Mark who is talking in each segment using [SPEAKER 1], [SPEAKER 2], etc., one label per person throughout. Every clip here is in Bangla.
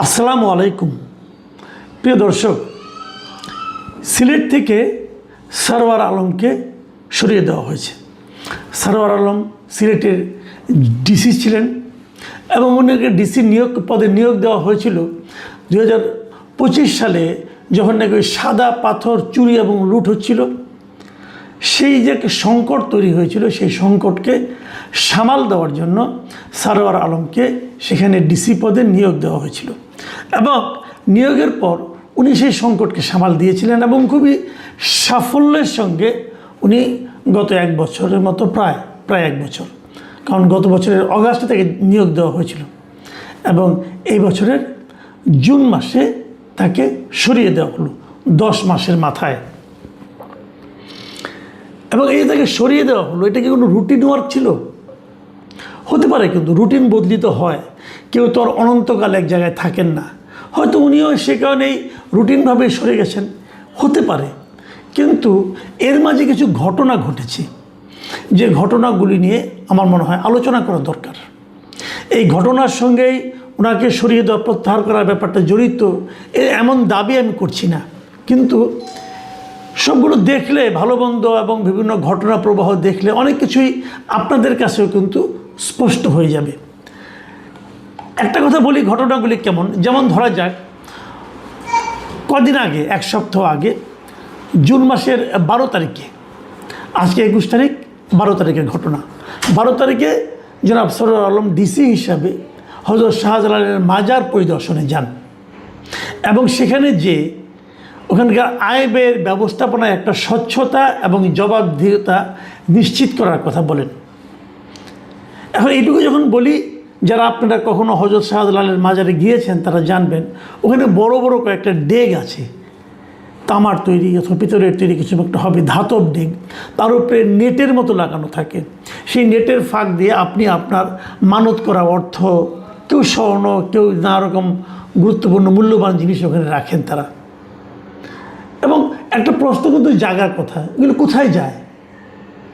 [SPEAKER 1] আসসালামু আলাইকুম প্রিয় দর্শক, সিলেট থেকে সরওয়ার আলমকে সরিয়ে দেওয়া হয়েছে। সরওয়ার আলম সিলেটের ডিসি ছিলেন এবং ওনাকে ডিসি পদে নিয়োগ দেওয়া হয়েছিল 2025 সালে, যখন নাকি ওই সাদা পাথর চুরি এবং লুট হচ্ছিল। সেই যে সংকট তৈরি হয়েছিল, সেই সংকটকে সামাল দেওয়ার জন্য সরওয়ার আলমকে সেখানে ডিসি পদে নিয়োগ দেওয়া হয়েছিল এবং নিয়োগের পর উনি সেই সংকটকে সামাল দিয়েছিলেন এবং খুবই সাফল্যের সঙ্গে উনি গত এক বছরের মতো প্রায় এক বছর, কারণ গত বছরের অগাস্টে থেকে নিয়োগ দেওয়া হয়েছিল এবং এই বছরের জুন মাসে তাকে সরিয়ে দেওয়া হলো 10 মাসের মাথায়। এবং এই তাকে সরিয়ে দেওয়া হলো, এটা কি কোনো রুটিন ওয়ার্ক ছিল? হতে পারে, কিন্তু রুটিন বদলিত হয়। কেউ তো আর অনন্তকাল এক জায়গায় থাকেন না। হয়তো উনিও সে কারণেই রুটিনভাবে সরে গেছেন, হতে পারে। কিন্তু এর মাঝে কিছু ঘটনা ঘটেছে, যে ঘটনাগুলি নিয়ে আমার মনে হয় আলোচনা করা দরকার। এই ঘটনার সঙ্গেই ওনাকে সরিয়ে দেওয়া, প্রত্যাহার করার ব্যাপারটা জড়িত এমন দাবি আমি করছি না, কিন্তু সবগুলো দেখলে, ভালো মন্দ এবং বিভিন্ন ঘটনা প্রবাহ দেখলে অনেক কিছুই আপনাদের কাছেও কিন্তু স্পষ্ট হয়ে যাবে। একটা কথা বলি, ঘটনাগুলি কেমন, যেমন ধরা যাক কদিন আগে, এক সপ্তাহ আগে, জুন মাসের 12 তারিখে, আজকে 21 তারিখ, 12 তারিখের ঘটনা। 12 তারিখে জনাব সরওয়ার আলম ডিসি হিসাবে হযরত শাহজালালের মাজার পরিদর্শনে যান এবং সেখানে যে ওখানকার আয় ব্যয়ের ব্যবস্থাপনায় একটা স্বচ্ছতা এবং জবাবদিহিতা নিশ্চিত করার কথা বলেন। এখন এইটুকু যখন বলি, যারা আপনারা কখনো হযরত শাহজালালের মাজারে গিয়েছেন তারা জানবেন, ওখানে বড় বড় কয়েকটা ডেগ আছে, তামার তৈরি অথবা পিতলের তৈরি কিছু একটা হবে, ধাতব ডেগ, তার উপরে নেটের মতো লাগানো থাকে। সেই নেটের ফাঁক দিয়ে আপনি আপনার মানত করা অর্থ, কেউ স্বর্ণ, কেউ নানা রকম গুরুত্বপূর্ণ মূল্যবান জিনিস ওখানে রাখেন তারা। এবং একটা প্রশ্ন কিন্তু জাগার কথা, এগুলো কোথায় যায়?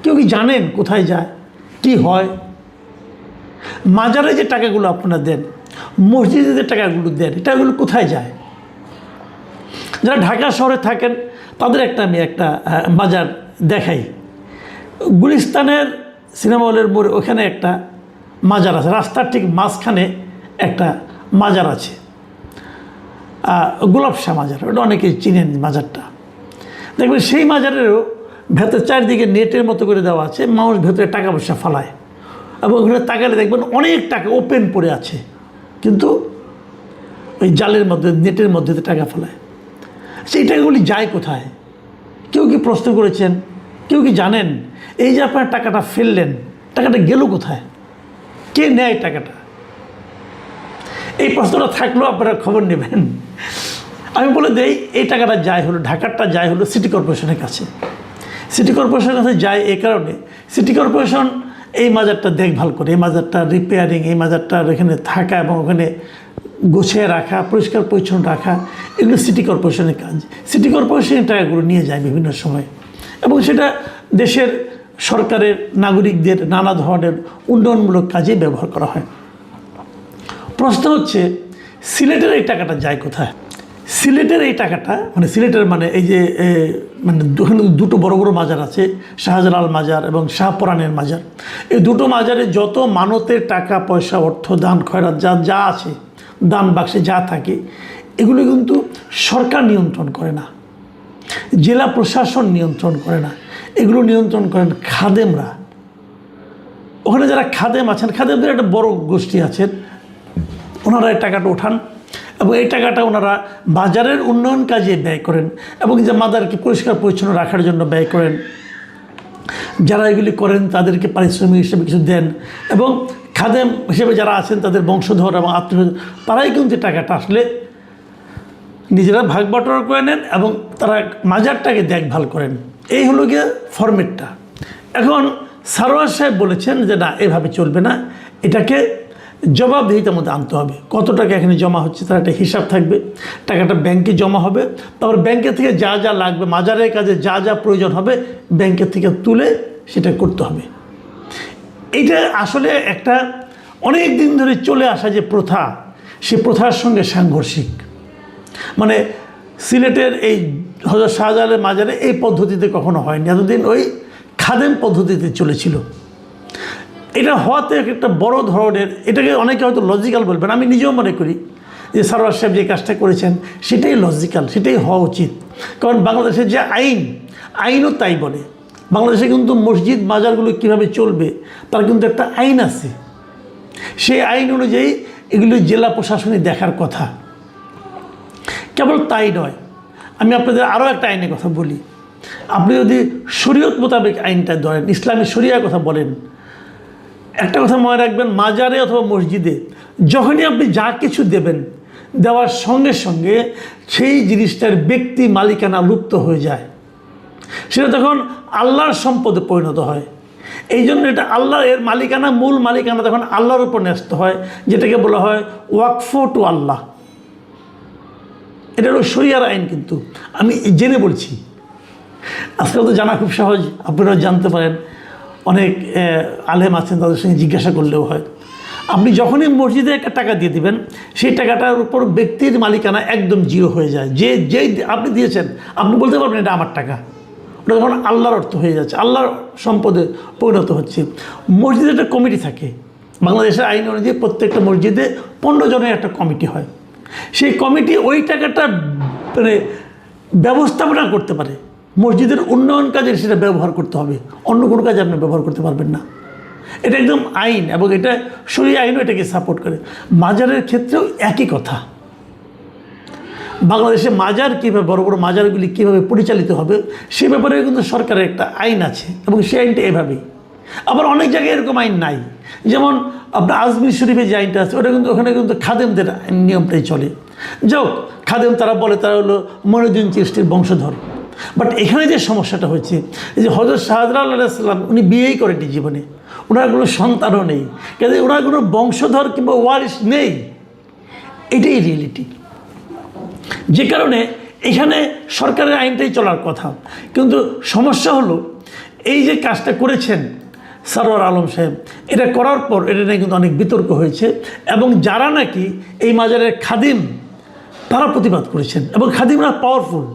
[SPEAKER 1] কেউ কি জানেন কোথায় যায়, কি হয়? মাজারে যে টাকাগুলো আপনারা দেন, মসজিদে যে টাকাগুলো দেন, এটাগুলো কোথায় যায়? যারা ঢাকা শহরে থাকেন তাদের আমি একটা মাজার দেখাই। গুলিস্তানের সিনেমা হলের মোড়ে ওখানে একটা মাজার আছে, রাস্তার ঠিক মাঝখানে একটা মাজার আছে, গোলাপ শাহ মাজার, ওটা অনেকেই চিনেন মাজারটা। দেখবেন সেই মাজারেরও ভেতর চারদিকে নেটের মতো করে দেওয়া আছে, মানুষ ভেতরে টাকা পয়সা ফালায় এবং ওখানে তাকালে দেখবেন অনেক টাকা ওপেন পড়ে আছে, কিন্তু ওই জালের মধ্যে, নেটের মধ্যে টাকা ফেলায়। সেই টাকাগুলি যায় কোথায়? কেউ কি প্রশ্ন করেছেন? কেউ কি জানেন এই যে আপনার টাকাটা ফেললেন, টাকাটা গেল কোথায়? কে নেয় টাকাটা? এই প্রশ্নটা থাকলেও আপনারা খবর নেবেন। আমি বলে দেই, এই টাকাটা যায় হলো, ঢাকারটা যায় হলো সিটি কর্পোরেশনের কাছে। সিটি কর্পোরেশনের কাছে যায় এই কারণে, সিটি কর্পোরেশন এই মাজারটা দেখভাল করে, এই মাজারটা রিপেয়ারিং, এই মাজারটার এখানে থাকা এবং ওখানে গুছিয়ে রাখা, পরিষ্কার পরিচ্ছন্ন রাখা, এগুলো সিটি কর্পোরেশনের কাজ। সিটি কর্পোরেশনের টাকাগুলো নিয়ে যায় বিভিন্ন সময় এবং সেটা দেশের সরকারের নাগরিকদের নানা ধরনের উন্নয়নমূলক কাজে ব্যবহার করা হয়। প্রশ্ন হচ্ছে, সিলেটের এই টাকাটা যায় কোথায়? সিলেটের এই টাকাটা, মানে সিলেটের মানে এই যে মানে দুটো বড় বড় মাজার আছে, শাহজালাল মাজার এবং শাহপরানের মাজার। এই দুটো মাজারে যত মানতের টাকা পয়সা, অর্থ দান, খয়রাত যা আছে, দান বাক্সে যা থাকে, এগুলো কিন্তু সরকার নিয়ন্ত্রণ করে না, জেলা প্রশাসন নিয়ন্ত্রণ করে না, এগুলো নিয়ন্ত্রণ করেন খাদেমরা। ওখানে যারা খাদেম আছেন, খাদেমদের একটা বড় গোষ্ঠী আছেন, ওনারা এই টাকাটা ওঠান এবং এই টাকাটা ওনারা বাজারের উন্নয়ন কাজে ব্যয় করেন এবং যে মাজারকে পরিষ্কার পরিচ্ছন্ন রাখার জন্য ব্যয় করেন। যারা এগুলি করেন তাদেরকে পারিশ্রমিক হিসেবে কিছু দেন এবং খাদেম হিসেবে যারা আছেন তাদের বংশধর এবং আত্মীয়, তারাই কিন্তু টাকাটা আসলে নিজেরা ভাগ বাটোয়ারা করে নেন এবং তারা মাজারটাকে দেখভাল করেন। এই হলো গিয়ে ফরম্যাটটা। এখন সরওয়ার সাহেব বলেছেন যে না, এভাবে চলবে না, এটাকে জবাবদিহিতার মধ্যে আনতে হবে। কত টাকা এখানে জমা হচ্ছে তার একটা হিসাব থাকবে, টাকাটা ব্যাংকে জমা হবে, তারপর ব্যাংকের থেকে যা যা লাগবে, মাজারের কাজে যা যা প্রয়োজন হবে ব্যাংকের থেকে তুলে সেটা করতে হবে। এইটা আসলে একটা অনেক দিন ধরে চলে আসা যে প্রথা, সে প্রথার সঙ্গে সাংঘর্ষিক। মানে সিলেটের এই হযরত শাহজালালের মাজারে এই পদ্ধতিতে কখনো হয়নি, এতদিন ওই খাদেম পদ্ধতিতে চলেছিল। এটা হওয়াতে একটা বড় ধরনের, এটাকে অনেকে হয়তো লজিক্যাল বলবেন, আমি নিজেও মনে করি যে সারোয়ার সাহেব যে কাজটা করেছেন সেটাই লজিক্যাল, সেটাই হওয়া উচিত। কারণ বাংলাদেশের যে আইনও তাই বলে। বাংলাদেশে কিন্তু মসজিদ মাজারগুলো কীভাবে চলবে তার কিন্তু একটা আইন আছে, সেই আইন অনুযায়ী এগুলো জেলা প্রশাসনই দেখার কথা। কেবল তাই নয়, আমি আপনাদের আরও একটা আইনের কথা বলি। আপনি যদি শরীয়ত মোতাবেক আইনটা ধরেন, ইসলামী শরিয়ার কথা বলেন, একটা কথা মনে রাখবেন, মাজারে অথবা মসজিদে যখনই আপনি যা কিছু দেবেন, দেওয়ার সঙ্গে সঙ্গে সেই জিনিসটার ব্যক্তি মালিকানা লুপ্ত হয়ে যায়, সেটা তখন আল্লাহর সম্পদে পরিণত হয়। এই জন্য এটা আল্লাহ, এর মালিকানা, মূল মালিকানা তখন আল্লাহর উপর ন্যস্ত হয়, যেটাকে বলা হয় ওয়াকফ টু আল্লাহ। এটা হলো শরিয়ার আইন, কিন্তু আমি জেনে বলছি। আজকাল তো জানা খুব সহজ, আপনারা জানতে পারেন, অনেক আলেম আছেন, তাদের সঙ্গে জিজ্ঞাসা করলেও হয়। আপনি যখনই মসজিদে একটা টাকা দিয়ে দিবেন, সেই টাকাটার উপর ব্যক্তির মালিকানা একদম জিরো হয়ে যায়। যেই আপনি দিয়েছেন আপনি বলতে পারবেন এটা আমার টাকা, ওটা তখন আল্লাহর অর্থ হয়ে যাচ্ছে, আল্লাহর সম্পদে পরিণত হচ্ছে। মসজিদে একটা কমিটি থাকে, বাংলাদেশের আইন অনুযায়ী প্রত্যেকটা মসজিদে 15 জনের একটা কমিটি হয়। সেই কমিটি ওই টাকাটা মানে ব্যবস্থাপনা করতে পারে, মসজিদের উন্নয়ন কাজে সেটা ব্যবহার করতে হবে, অন্য কোনো কাজে আপনি ব্যবহার করতে পারবেন না। এটা একদম আইন, এবং এটা শরীয়ত আইনও এটাকে সাপোর্ট করে। মাজারের ক্ষেত্রেও একই কথা। বাংলাদেশে মাজার কীভাবে, বড় বড় মাজারগুলি কীভাবে পরিচালিত হবে সে ব্যাপারে কিন্তু সরকারের একটা আইন আছে, এবং সেই আইনটা এভাবেই। আবার অনেক জায়গায় এরকম আইন নাই, যেমন আপনার আজমির শরীফে যে আইনটা আছে ওটা কিন্তু ওখানে কিন্তু খাদেমদের নিয়মটাই চলে। যাক, খাদেম তারা বলে তারা হলো মঈনুদ্দিন চিশতির বংশধর। বাট এখানে যে সমস্যাটা হয়েছে, এই যে হযরত শাহজালাল আলাইহিস সালাম উনি বিয়েই করেননি জীবনে, ওনার কোনো সন্তানও নেই, কাজে ওনার কোনো বংশধর কিংবা ওয়ারিশ নেই, এটাই রিয়েলিটি। যে কারণে এখানে সরকারের আইনটাই চলার কথা। কিন্তু সমস্যা হলো, এই যে কাজটা করেছেন সরওয়ার আলম সাহেব, এটা করার পর এটা নিয়ে কিন্তু অনেক বিতর্ক হয়েছে, এবং যারা নাকি এই মাজারের খাদিম তারা প্রতিবাদ করেছেন, এবং খাদিমরা পাওয়ারফুল।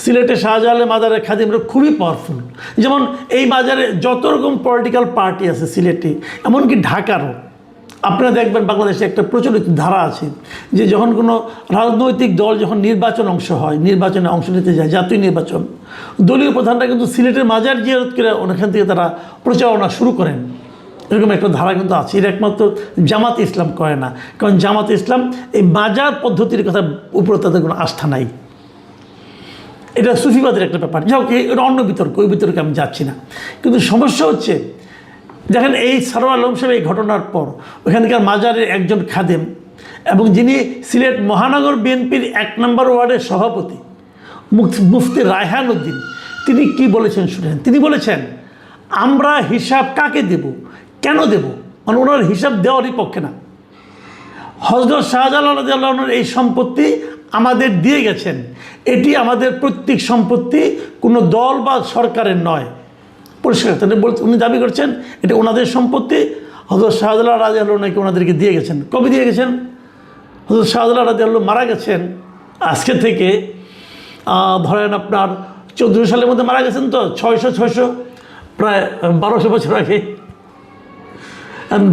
[SPEAKER 1] সিলেটে শাহজালালের মাজারের খাদিমরা খুবই পাওয়ারফুল। যেমন এই মাজারে যত রকম পলিটিক্যাল পার্টি আছে সিলেটে, এমনকি ঢাকারও, আপনারা দেখবেন বাংলাদেশে একটা প্রচলিত ধারা আছে যে যখন কোনো রাজনৈতিক দল যখন নির্বাচনে অংশ নিতে যায়, জাতীয় নির্বাচন, দলীয় প্রধানরা কিন্তু সিলেটের মাজার জিয়ারত করে ওখান থেকে তারা প্রচারণা শুরু করেন। এরকম একটা ধারা কিন্তু আছে। এর একমাত্র জামাত ইসলাম করে না, কারণ জামাত ইসলাম এই মাজার পদ্ধতির কথা উপরে তাদের কোনো আস্থা নাই। এটা সুফিবাদের একটা ব্যাপার, যাই হোক, এটা অন্য বিতর্ক, ওই বিতর্কে আমি যাচ্ছি না। কিন্তু সমস্যা হচ্ছে, দেখেন এই সরওয়ার আলম সাহেব এই ঘটনার পর ওখানকার মাজারের একজন খাদেম, এবং যিনি সিলেট মহানগর বিএনপির 1 নম্বর ওয়ার্ডের সভাপতি মুফতি রায়হান উদ্দিন, তিনি কি বলেছেন শুনেন। তিনি বলেছেন, আমরা হিসাব কাকে দেব, কেন দেব, মানে ওনার হিসাব দেওয়ারই পক্ষে না। হযরত শাহজালাল রাদিয়াল্লাহু আনহুর এই সম্পত্তি আমাদের দিয়ে গেছেন, এটি আমাদের পৈতৃক সম্পত্তি, কোনো দল বা সরকারের নয়। পরিষ্কার বলতে উনি দাবি করছেন এটা ওনাদের সম্পত্তি। হযরত শাহজালাল রাদিয়াল্লাহু আনহু নাকি ওনাদেরকে দিয়ে গেছেন। কবে দিয়ে গেছেন? হযরত শাহজালাল রাদিয়াল্লাহু আনহু মারা গেছেন আজকে থেকে ধরেন আপনার 14 সালের মধ্যে মারা গেছেন, তো 600 প্রায় 1200 বছর আগে।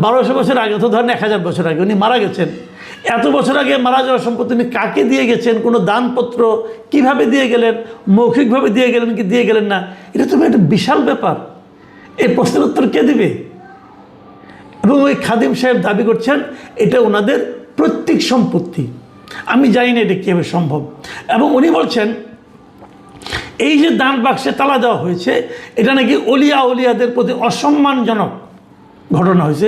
[SPEAKER 1] 1200 বছর আগে তো ধরেন 1000 বছর আগে উনি মারা গেছেন। এত বছর আগে মারা যাওয়ার সম্পত্তি উনি কাকে দিয়ে গেছেন, কোনো দানপত্র কিভাবে দিয়ে গেলেন, মৌখিকভাবে দিয়ে গেলেন কি দিয়ে গেলেন না, এটা তো একটা বিশাল ব্যাপার। এই প্রশ্নের উত্তর কে দিবে? এবং ওই খাদিম সাহেব দাবি করছেন এটা ওনাদের পৈতৃক সম্পত্তি। আমি জানি না এটা কীভাবে সম্ভব। এবং উনি বলছেন এই যে দান বাক্সে তালা দেওয়া হয়েছে, এটা নাকি অলিয়াদের প্রতি অসম্মানজনক ঘটনা হয়েছে।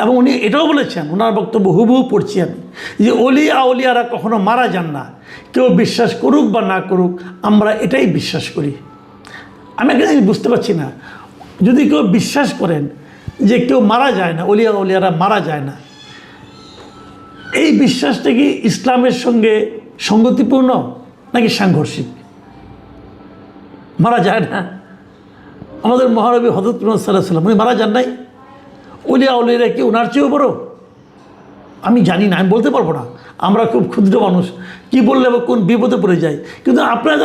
[SPEAKER 1] এবং উনি এটাও বলেছেন, ওনার বক্তব্য হুবহু পড়ছি আমি, যে অলিয়ারা কখনো মারা যান না, কেউ বিশ্বাস করুক বা না করুক, আমরা এটাই বিশ্বাস করি। আমি একটা জিনিস বুঝতে পারছি না, যদি কেউ বিশ্বাস করেন যে কেউ মারা যায় না, অলিয়ারা মারা যায় না, এই বিশ্বাসটা কি ইসলামের সঙ্গে সঙ্গতিপূর্ণ নাকি সাংঘর্ষিক? মারা যায় না? আমাদের মহানবী হযরত মুহাম্মদ সাল্লাল্লাহু আলাইহি ওয়াসাল্লাম উনি মারা যান নাই? অলিয়ারা কি ওনার চেয়েও বড়? আমি জানি না, আমি বলতে পারবো না। আমরা খুব ক্ষুদ্র মানুষ, কি বললে বা কোন বিপদে পড়ে যাই। কিন্তু আপনারা যারা